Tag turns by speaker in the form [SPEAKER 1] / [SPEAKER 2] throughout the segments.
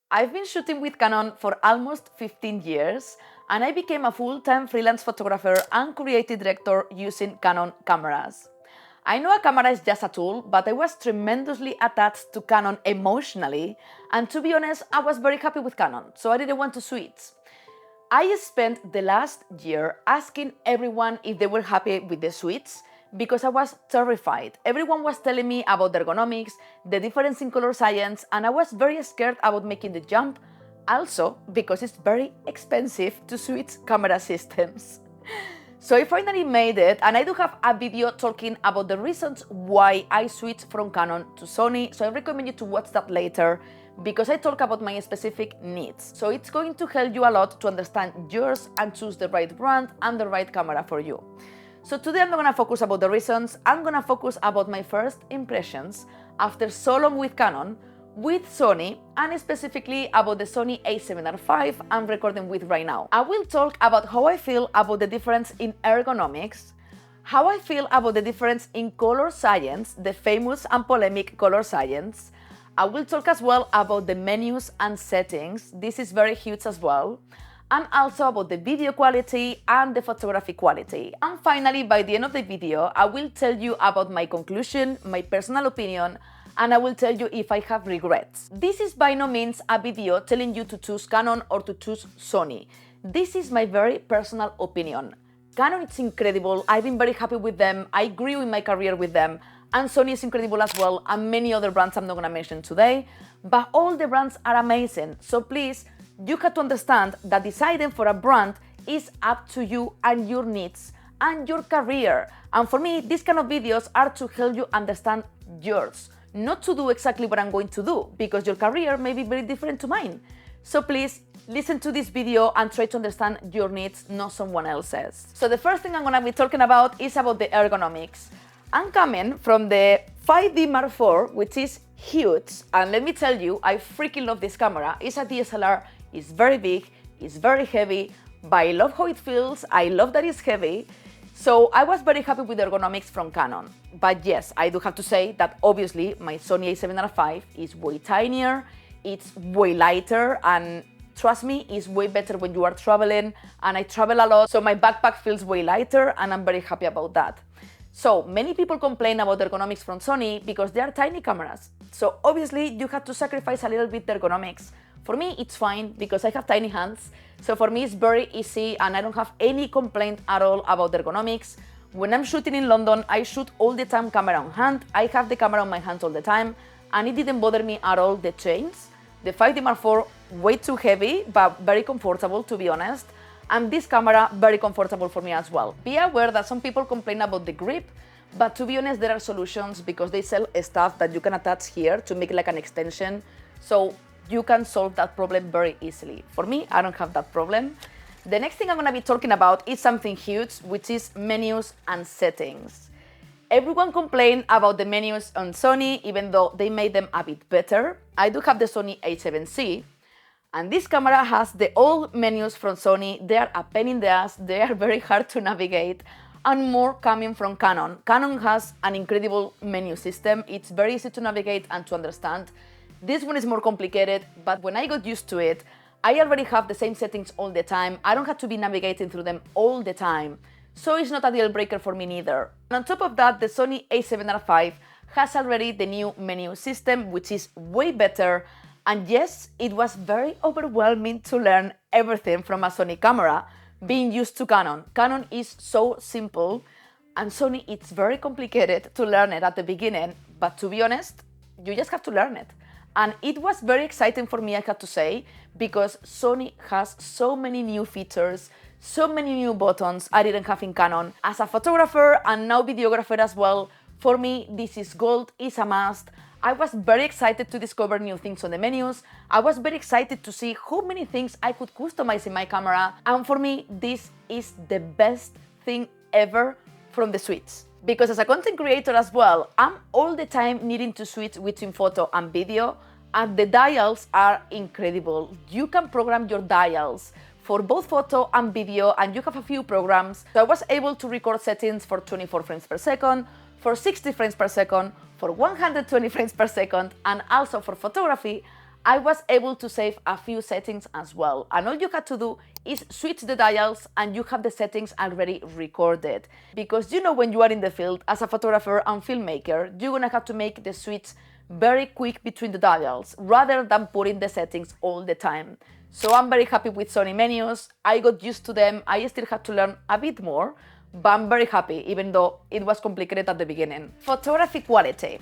[SPEAKER 1] I've been shooting with Canon for almost 15 years, and I became a full-time freelance photographer and creative director using Canon cameras. I know a camera is just a tool, but I was tremendously attached to Canon emotionally, and to be honest, I was very happy with Canon, so I didn't want to switch. I spent the last year asking everyone if they were happy with the switch because I was terrified. Everyone was telling me about the ergonomics, the difference in color science, and I was very scared about making the jump, also because it's very expensive to switch camera systems. So I finally made it, and I do have a video talking about the reasons why I switched from Canon to Sony, so I recommend you to watch that later because I talk about my specific needs. So it's going to help you a lot to understand yours and choose the right brand and the right camera for you. So today I'm not gonna focus about the reasons, I'm gonna focus about my first impressions after so long with Canon, with Sony, and specifically about the Sony a7R5 I'm recording with right now. I will talk about how I feel about the difference in ergonomics, how I feel about the difference in color science, the famous and polemic color science. I will talk as well about the menus and settings, this is very huge as well, and also about the video quality and the photography quality. And finally, by the end of the video, I will tell you about my conclusion, my personal opinion, and I will tell you if I have regrets. This is by no means a video telling you to choose Canon or to choose Sony. This is my very personal opinion. Canon is incredible, I've been very happy with them, I grew in my career with them, and Sony is incredible as well, and many other brands I'm not gonna mention today, but all the brands are amazing, so please, you have to understand that deciding for a brand is up to you and your needs and your career. And for me, these kind of videos are to help you understand yours, not to do exactly what I'm going to do, because your career may be very different to mine. So please, listen to this video and try to understand your needs, not someone else's. So the first thing I'm gonna be talking about is about the ergonomics. I'm coming from the 5D Mark IV, which is huge, and let me tell you, I freaking love this camera. It's a DSLR, it's very big, it's very heavy, but I love how it feels, I love that it's heavy. So I was very happy with the ergonomics from Canon. But yes, I do have to say that obviously my Sony a7R5 is way tinier, it's way lighter, and trust me, it's way better when you are traveling, and I travel a lot, so my backpack feels way lighter, and I'm very happy about that. So many people complain about the ergonomics from Sony because they are tiny cameras. So obviously you have to sacrifice a little bit the ergonomics. For me, it's fine because I have tiny hands. So for me, it's very easy and I don't have any complaint at all about the ergonomics. When I'm shooting in London, I shoot all the time camera on hand. I have the camera on my hands all the time and it didn't bother me at all, the chains. The 5D Mark IV, way too heavy, but very comfortable to be honest. And this camera, very comfortable for me as well. Be aware that some people complain about the grip, but to be honest, there are solutions because they sell stuff that you can attach here to make like an extension. So you can solve that problem very easily. For me, I don't have that problem. The next thing I'm gonna be talking about is something huge, which is menus and settings. Everyone complained about the menus on Sony, even though they made them a bit better. I do have the Sony a7C, and this camera has the old menus from Sony. They are a pain in the ass, they are very hard to navigate, and more coming from Canon. Canon has an incredible menu system, it's very easy to navigate and to understand. This one is more complicated, but when I got used to it, I already have the same settings all the time, I don't have to be navigating through them all the time, so it's not a deal breaker for me neither. And on top of that, the Sony a7R5 has already the new menu system, which is way better. And yes, it was very overwhelming to learn everything from a Sony camera, being used to Canon. Canon is so simple, and Sony it's very complicated to learn it at the beginning, but to be honest, you just have to learn it. And it was very exciting for me, I have to say, because Sony has so many new features, so many new buttons I didn't have in Canon. As a photographer and now videographer as well, for me this is gold, it's a must. I was very excited to discover new things on the menus. I was very excited to see how many things I could customize in my camera. And for me, this is the best thing ever from the switch. Because as a content creator as well, I'm all the time needing to switch between photo and video, and the dials are incredible. You can program your dials for both photo and video, and you have a few programs. So I was able to record settings for 24 frames per second, for 60 frames per second, for 120 frames per second, and also for photography, I was able to save a few settings as well. And all you had to do is switch the dials and you have the settings already recorded. Because you know, when you are in the field as a photographer and filmmaker, you're gonna have to make the switch very quick between the dials rather than putting the settings all the time. So I'm very happy with Sony menus. I got used to them. I still had to learn a bit more, but I'm very happy, even though it was complicated at the beginning. Photography quality.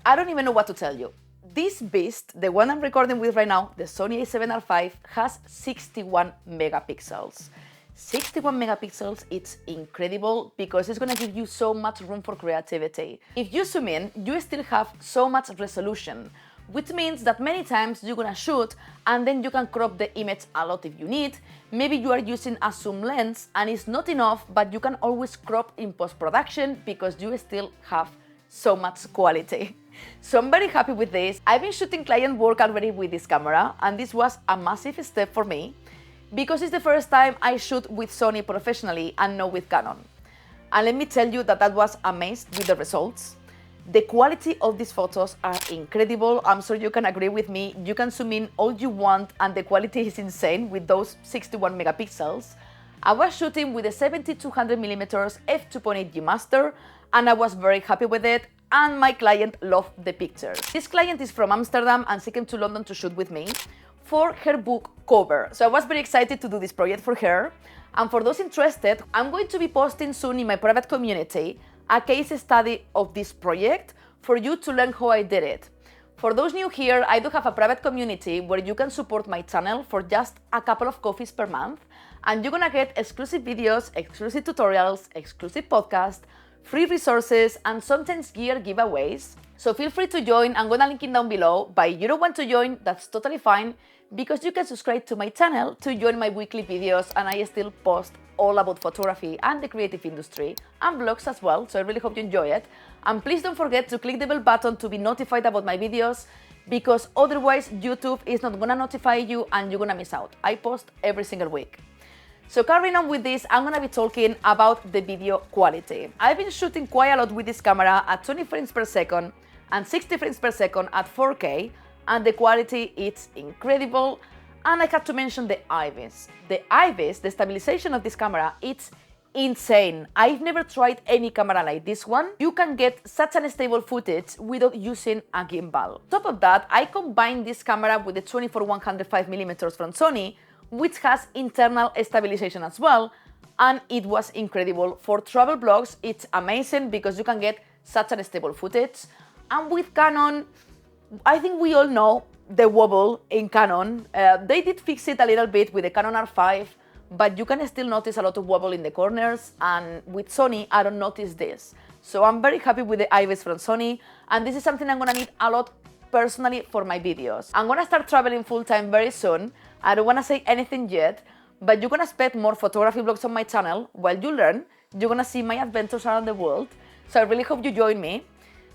[SPEAKER 1] I don't even know what to tell you. This beast, the one I'm recording with right now, the Sony a7R5, has 61 megapixels. 61 megapixels, it's incredible because it's gonna give you so much room for creativity. If you zoom in, you still have so much resolution, which means that many times you're gonna shoot and then you can crop the image a lot if you need. Maybe you are using a zoom lens and it's not enough, but you can always crop in post-production because you still have so much quality. So I'm very happy with this. I've been shooting client work already with this camera, and this was a massive step for me because it's the first time I shoot with Sony professionally and not with Canon. And let me tell you that I was amazed with the results. The quality of these photos are incredible. I'm sure you can agree with me. You can zoom in all you want and the quality is insane with those 61 megapixels. I was shooting with a 70-200mm f2.8G Master and I was very happy with it, and my client loved the pictures. This client is from Amsterdam and she came to London to shoot with me for her book cover. So I was very excited to do this project for her. And for those interested, I'm going to be posting soon in my private community a case study of this project for you to learn how I did it. For those new here, I do have a private community where you can support my channel for just a couple of coffees per month, and you're gonna get exclusive videos, exclusive tutorials, exclusive podcasts, free resources, and sometimes gear giveaways. So feel free to join. I'm gonna link it down below, but if you don't want to join, that's totally fine, because you can subscribe to my channel to join my weekly videos, and I still post all about photography and the creative industry, and vlogs as well, so I really hope you enjoy it. And please don't forget to click the bell button to be notified about my videos, because otherwise YouTube is not gonna notify you and you're gonna miss out. I post every single week. So carrying on with this, I'm gonna be talking about the video quality. I've been shooting quite a lot with this camera at 20 frames per second and 60 frames per second at 4K, and the quality is incredible. And I have to mention the IBIS. The IBIS, the stabilization of this camera, it's insane. I've never tried any camera like this one. You can get such unstable footage without using a gimbal. On top of that, I combined this camera with the 24-105mm from Sony, which has internal stabilization as well, and it was incredible. For travel vlogs, it's amazing because you can get such unstable footage. And with Canon, I think we all know the wobble in Canon. They did fix it a little bit with the Canon R5, but you can still notice a lot of wobble in the corners, and with Sony, I don't notice this. So I'm very happy with the IBIS from Sony, and this is something I'm gonna need a lot personally for my videos. I'm gonna start traveling full-time very soon. I don't wanna say anything yet, but you're gonna expect more photography vlogs on my channel. While you learn, you're gonna see my adventures around the world. So I really hope you join me.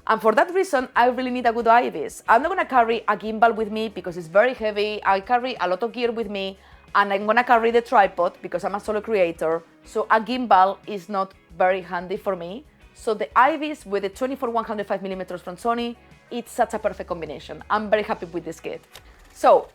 [SPEAKER 1] And for that reason, I really need a good IBIS. I'm not gonna carry a gimbal with me because it's very heavy. I carry a lot of gear with me, and I'm gonna carry the tripod because I'm a solo creator. So a gimbal is not very handy for me. So the IBIS with the 24-105mm from Sony, it's such a perfect combination. I'm very happy with this kit. So,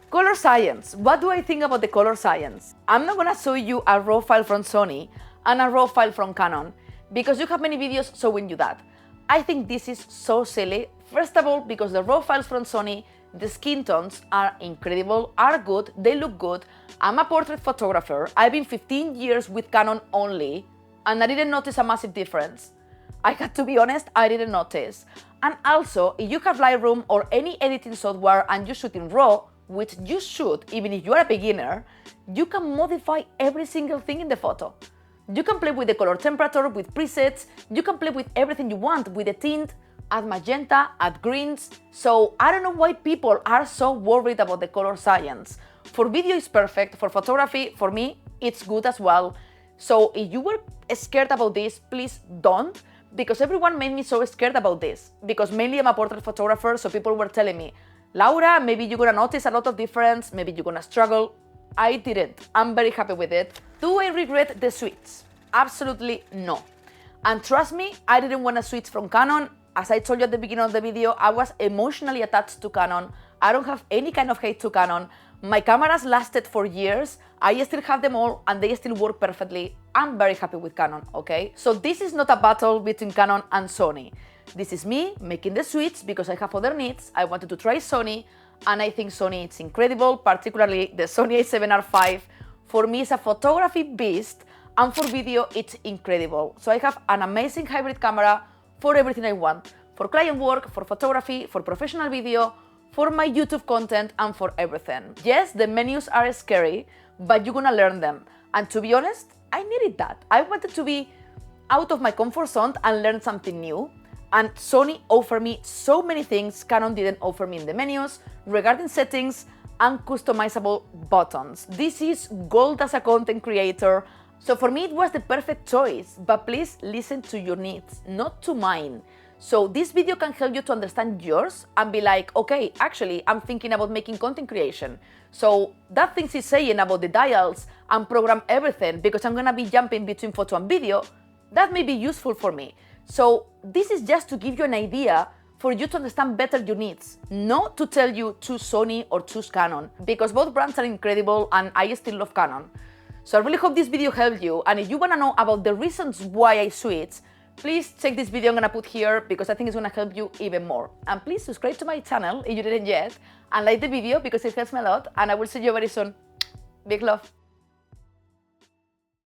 [SPEAKER 1] color science. What do I think about the color science? I'm not gonna show you a RAW file from Sony and a RAW file from Canon because you have many videos showing you that. I think this is so silly. First of all, because the RAW files from Sony, the skin tones are incredible, are good, they look good. I'm a portrait photographer. I've been 15 years with Canon only, and I didn't notice a massive difference. I had to be honest, I didn't notice. And also, if you have Lightroom or any editing software and you shoot in RAW, which you should even if you are a beginner, you can modify every single thing in the photo. You can play with the color temperature, with presets, you can play with everything you want, with the tint, add magenta, add greens. So I don't know why people are so worried about the color science. For video it's perfect, for photography, for me, it's good as well. So if you were scared about this, please don't, because everyone made me so scared about this. Because mainly I'm a portrait photographer, so people were telling me, Laura, maybe you're gonna notice a lot of difference, maybe you're gonna struggle. I didn't. I'm very happy with it. Do I regret the switch? Absolutely no. And trust me, I didn't want to switch from Canon. As I told you at the beginning of the video, I was emotionally attached to Canon. I don't have any kind of hate to Canon. My cameras lasted for years. I still have them all and they still work perfectly. I'm very happy with Canon, okay? So this is not a battle between Canon and Sony. This is me making the switch because I have other needs. I wanted to try Sony and I think Sony is incredible, particularly the Sony a7R5. For me, it's a photography beast, and for video, it's incredible. So I have an amazing hybrid camera for everything I want. For client work, for photography, for professional video, for my YouTube content, and for everything. Yes, the menus are scary, but you're gonna learn them. And to be honest, I needed that. I wanted to be out of my comfort zone and learn something new. And Sony offered me so many things Canon didn't offer me in the menus, regarding settings and customizable buttons. This is gold as a content creator. So for me, it was the perfect choice, but please listen to your needs, not to mine. So this video can help you to understand yours and be like, okay, actually, I'm thinking about making content creation. So that thing he's saying about the dials and program everything because I'm gonna be jumping between photo and video, that may be useful for me. So this is just to give you an idea for you to understand better your needs, not to tell you choose Sony or choose Canon, because both brands are incredible and I still love Canon. So I really hope this video helped you, and if you want to know about the reasons why I switched, please check this video I'm gonna put here because I think it's gonna help you even more. And please subscribe to my channel if you didn't yet, and like the video because it helps me a lot, and I will see you very soon. Big love.